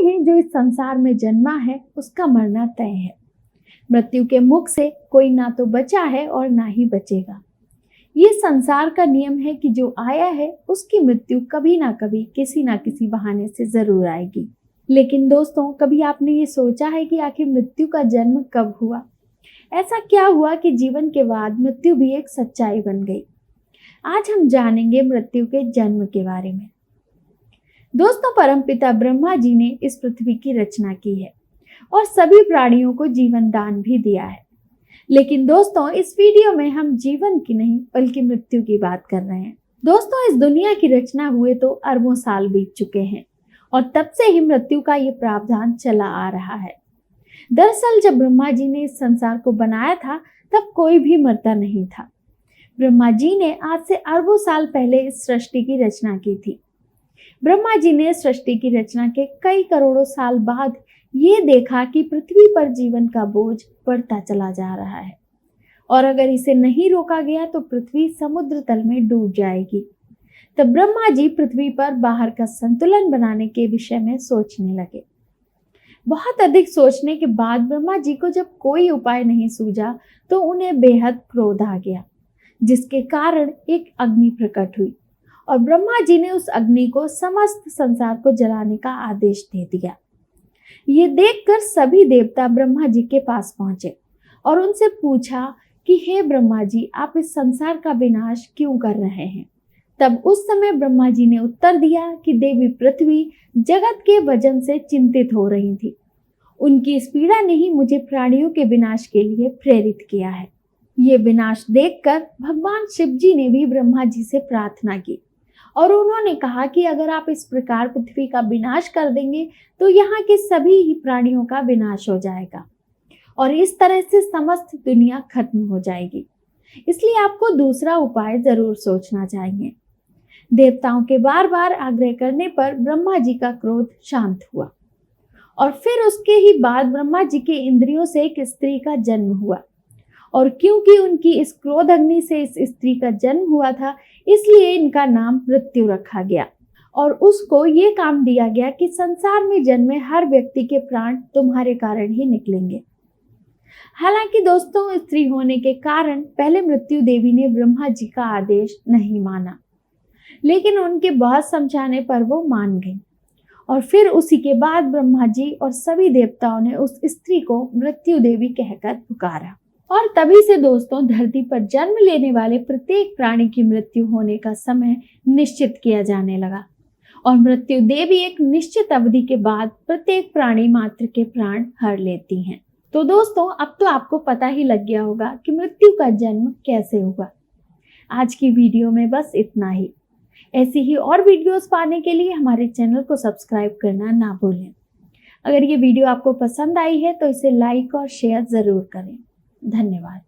हैं जो इस संसार में जन्मा है उसका मरना तय है। मृत्यु के मुख से कोई ना तो बचा है और ना ही बचेगा। ये संसार का नियम है कि जो आया है उसकी मृत्यु कभी ना कभी किसी ना किसी बहाने से जरूर आएगी। लेकिन दोस्तों, कभी आपने ये सोचा है कि आखिर मृत्यु का जन्म कब हुआ? ऐसा क्या हुआ कि जीवन के बाद मृत्यु भी एक सच्चाई बन गई? आज हम जानेंगे मृत्यु के जन्म के बारे में। दोस्तों, परमपिता ब्रह्मा जी ने इस पृथ्वी की रचना की है और सभी प्राणियों को जीवन दान भी दिया है। लेकिन दोस्तों, इस वीडियो में हम जीवन की नहीं बल्कि मृत्यु की बात कर रहे हैं। दोस्तों, इस दुनिया की रचना हुए तो अरबों साल बीत चुके हैं और तब से ही मृत्यु का ये प्रावधान चला आ रहा है। दरअसल जब ब्रह्मा जी ने इस संसार को बनाया था तब कोई भी मरता नहीं था। ब्रह्मा जी ने आज से अरबों साल पहले इस सृष्टि की रचना की थी। ब्रह्मा जी ने सृष्टि की रचना के कई करोड़ों साल बाद ये देखा कि पृथ्वी पर जीवन का बोझ बढ़ता चला जा रहा है और अगर इसे नहीं रोका गया तो पृथ्वी समुद्र तल में डूब जाएगी। तब ब्रह्मा जी पृथ्वी पर बाहर का संतुलन बनाने के विषय में सोचने लगे। बहुत अधिक सोचने के बाद ब्रह्मा जी को जब कोई उपाय नहीं सूझा तो उन्हें बेहद क्रोध आ गया, जिसके कारण एक अग्नि प्रकट हुई और ब्रह्मा जी ने उस अग्नि को समस्त संसार को जलाने का आदेश दे दिया। ये देखकर सभी देवता ब्रह्मा जी के पास पहुंचे और उनसे पूछा कि हे ब्रह्मा जी, आप इस संसार का विनाश क्यों कर रहे हैं? तब उस समय ब्रह्मा जी ने उत्तर दिया कि देवी पृथ्वी जगत के वजन से चिंतित हो रही थी। उनकी इस पीड़ा ने ही मुझे प्राणियों के विनाश के लिए प्रेरित किया है। ये विनाश देखकर भगवान शिव जी ने भी ब्रह्मा जी से प्रार्थना की और उन्होंने कहा कि अगर आप इस प्रकार पृथ्वी का विनाश कर देंगे तो यहाँ के सभी ही प्राणियों का विनाश हो जाएगा और इस तरह से समस्त दुनिया खत्म हो जाएगी। इसलिए आपको दूसरा उपाय जरूर सोचना चाहिए। देवताओं के बार बार आग्रह करने पर ब्रह्मा जी का क्रोध शांत हुआ और फिर उसके ही बाद ब्रह्मा जी के इंद्रियों से एक स्त्री का जन्म हुआ और क्योंकि उनकी इस क्रोध अग्नि से इस स्त्री का जन्म हुआ था, इसलिए इनका नाम मृत्यु रखा गया और उसको ये काम दिया गया कि संसार में जन्मे हर व्यक्ति के प्राण तुम्हारे कारण ही निकलेंगे। हालांकि दोस्तों, स्त्री होने के कारण पहले मृत्यु देवी ने ब्रह्मा जी का आदेश नहीं माना, लेकिन उनके बहुत समझाने पर वो मान गई और फिर उसी के बाद ब्रह्मा जी और सभी देवताओं ने उस स्त्री को मृत्यु देवी कहकर पुकारा और तभी से दोस्तों, धरती पर जन्म लेने वाले प्रत्येक प्राणी की मृत्यु होने का समय निश्चित किया जाने लगा और मृत्यु देवी एक निश्चित अवधि के बाद प्रत्येक प्राणी मात्र के प्राण हर लेती हैं। तो दोस्तों, अब तो आपको पता ही लग गया होगा कि मृत्यु का जन्म कैसे हुआ। आज की वीडियो में बस इतना ही। ऐसी ही और वीडियोस पाने के लिए हमारे चैनल को सब्सक्राइब करना ना भूलें। अगर ये वीडियो आपको पसंद आई है तो इसे लाइक और शेयर जरूर करें। धन्यवाद।